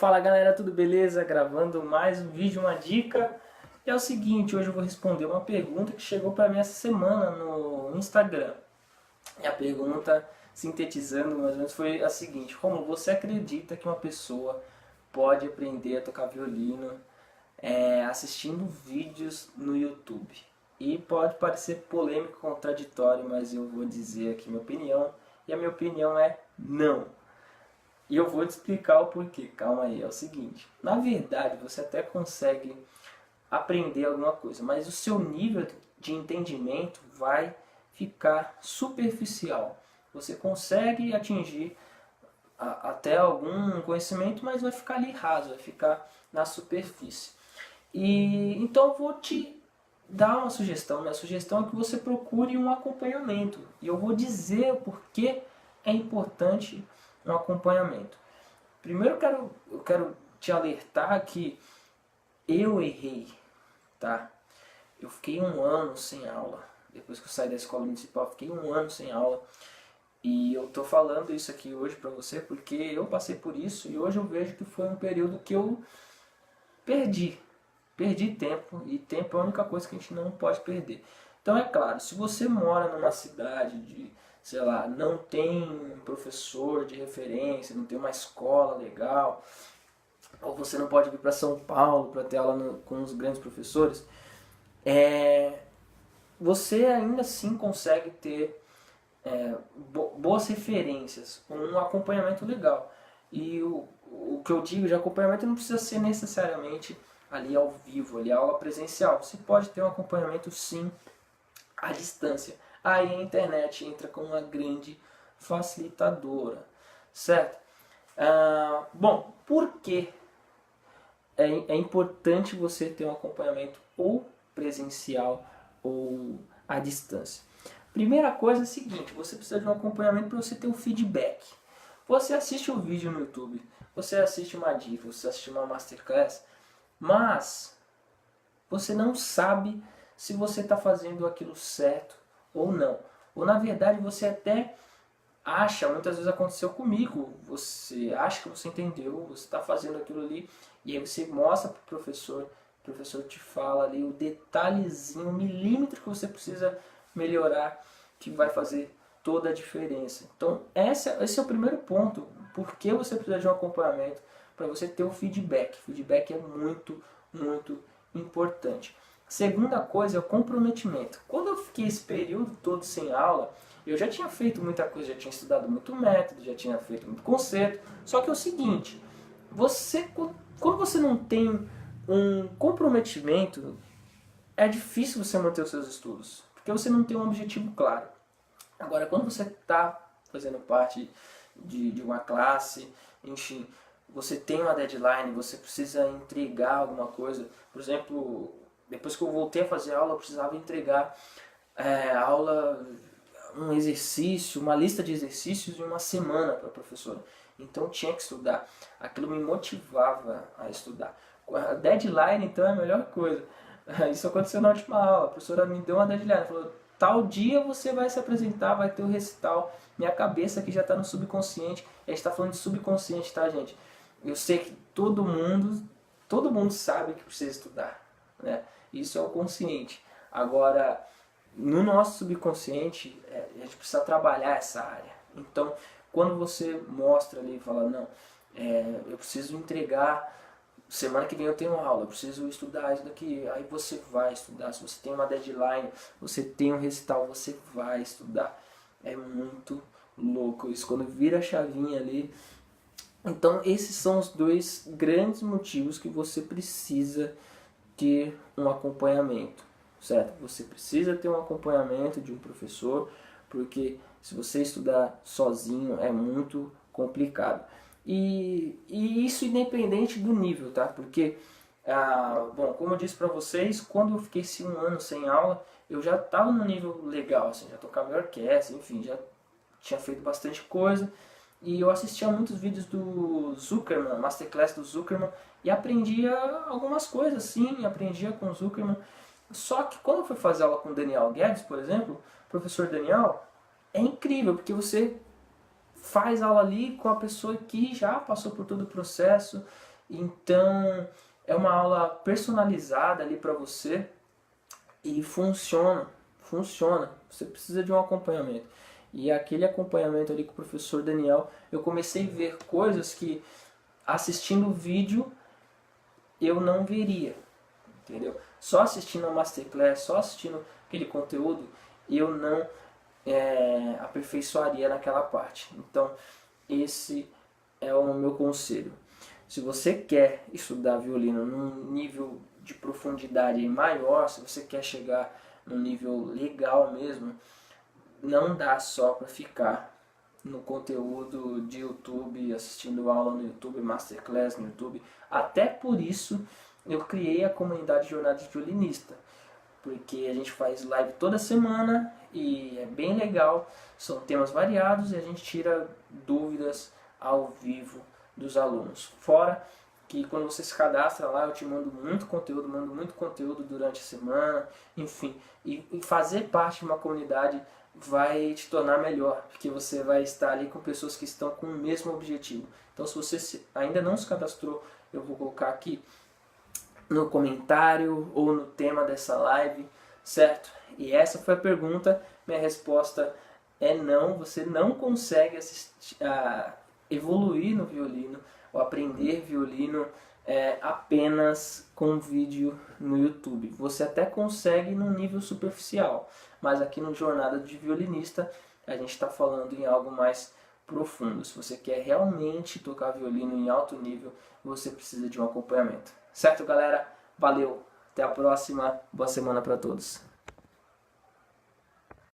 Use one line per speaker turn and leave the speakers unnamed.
Fala galera, tudo beleza? Gravando mais um vídeo, uma dica. E é o seguinte, hoje eu vou responder uma pergunta que chegou para mim essa semana no Instagram. E a pergunta, sintetizando mais ou menos, foi a seguinte: Romulo, você acredita que uma pessoa pode aprender a tocar violino assistindo vídeos no YouTube? E pode parecer polêmico, contraditório, mas eu vou dizer aqui minha opinião. E a minha opinião é não. E eu vou te explicar o porquê. Calma aí, é o seguinte. Na verdade, você até consegue aprender alguma coisa, mas o seu nível de entendimento vai ficar superficial. Você consegue atingir até algum conhecimento, mas vai ficar ali raso, vai ficar na superfície. E então eu vou te dar uma sugestão. Minha sugestão é que você procure um acompanhamento. E eu vou dizer o porquê é importante um acompanhamento. Primeiro eu quero te alertar que eu errei, tá? Eu fiquei um ano sem aula. Depois que eu saí da escola municipal, fiquei um ano sem aula. E eu tô falando isso aqui hoje pra você porque eu passei por isso e hoje eu vejo que foi um período que eu perdi. Perdi tempo, e tempo é a única coisa que a gente não pode perder. Então é claro, se você mora numa cidade de, sei lá, não tem um professor de referência, não tem uma escola legal, ou você não pode vir para São Paulo para ter aula com os grandes professores, você ainda assim consegue ter boas referências, um acompanhamento legal. E o que eu digo de acompanhamento não precisa ser necessariamente ali ao vivo, ali a aula presencial. Você pode ter um acompanhamento sim à distância. Aí a internet entra como uma grande facilitadora, certo? Bom, por que é importante você ter um acompanhamento ou presencial ou à distância? Primeira coisa é a seguinte, você precisa de um acompanhamento para você ter um feedback. Você assiste um vídeo no YouTube, você assiste uma dica, você assiste uma masterclass, mas você não sabe se você está fazendo aquilo certo ou não. Ou na verdade você até acha, muitas vezes aconteceu comigo, você acha que você entendeu, você está fazendo aquilo ali, e aí você mostra para o professor te fala ali o detalhezinho, o milímetro que você precisa melhorar, que vai fazer toda a diferença. Então esse é o primeiro ponto, por que você precisa de um acompanhamento, para você ter o feedback. Feedback é muito, muito importante. Segunda coisa é o comprometimento. Quando eu fiquei esse período todo sem aula, eu já tinha feito muita coisa, já tinha estudado muito método, já tinha feito muito conceito. Só que é o seguinte, quando você não tem um comprometimento, é difícil você manter os seus estudos, porque você não tem um objetivo claro. Agora, quando você está fazendo parte de uma classe, enfim, você tem uma deadline, você precisa entregar alguma coisa. Por exemplo, depois que eu voltei a fazer aula, eu precisava entregar aula, um exercício, uma lista de exercícios de uma semana para a professora. Então eu tinha que estudar. Aquilo me motivava a estudar. A deadline, então, é a melhor coisa. Isso aconteceu na última aula. A professora me deu uma deadline, falou: tal dia você vai se apresentar, vai ter o recital. Minha cabeça aqui já está no subconsciente. A gente está falando de subconsciente, tá, gente? Eu sei que todo mundo sabe que precisa estudar, né? Isso é o consciente. Agora, no nosso subconsciente, a gente precisa trabalhar essa área. Então, quando você mostra ali e fala, não, eu preciso entregar, semana que vem eu tenho aula, eu preciso estudar isso daqui, aí você vai estudar. Se você tem uma deadline, você tem um recital, você vai estudar. É muito louco isso, quando vira a chavinha ali. Então esses são os dois grandes motivos que você precisa ter um acompanhamento, certo? Você precisa ter um acompanhamento de um professor, porque se você estudar sozinho é muito complicado. E isso independente do nível, tá? Porque, bom, como eu disse para vocês, quando eu fiquei um ano sem aula, eu já estava no nível legal, assim, já tocava em orquestra, enfim, já tinha feito bastante coisa. E eu assistia muitos vídeos do Zuckerman, Masterclass do Zuckerman, e aprendia algumas coisas, sim, aprendia com o Zuckerman. Só que quando eu fui fazer aula com o Daniel Guedes, por exemplo, o professor Daniel, é incrível, porque você faz aula ali com a pessoa que já passou por todo o processo, Então é uma aula personalizada ali para você e funciona, funciona. Você precisa de um acompanhamento. E aquele acompanhamento ali com o professor Daniel, eu comecei a ver coisas que assistindo o vídeo eu não veria, entendeu? Só assistindo a Masterclass, só assistindo aquele conteúdo, eu não aperfeiçoaria naquela parte. Então, esse é o meu conselho. Se você quer estudar violino num nível de profundidade maior, se você quer chegar num nível legal mesmo, não dá só para ficar no conteúdo de YouTube, assistindo aula no YouTube, Masterclass no YouTube. Até por isso eu criei a comunidade Jornada de Violinista, porque a gente faz live toda semana e é bem legal, são temas variados e a gente tira dúvidas ao vivo dos alunos. Fora que quando você se cadastra lá, eu te mando muito conteúdo durante a semana, enfim. E fazer parte de uma comunidade vai te tornar melhor, porque você vai estar ali com pessoas que estão com o mesmo objetivo. Então, se você ainda não se cadastrou, eu vou colocar aqui no comentário ou no tema dessa live, certo? E essa foi a pergunta. Minha resposta é não. Você não consegue evoluir no violino ou aprender violino apenas com vídeo no YouTube. Você até consegue num nível superficial, mas aqui no Jornada de Violinista a gente está falando em algo mais profundo. Se você quer realmente tocar violino em alto nível, você precisa de um acompanhamento. Certo, galera? Valeu! Até a próxima. Boa semana para todos.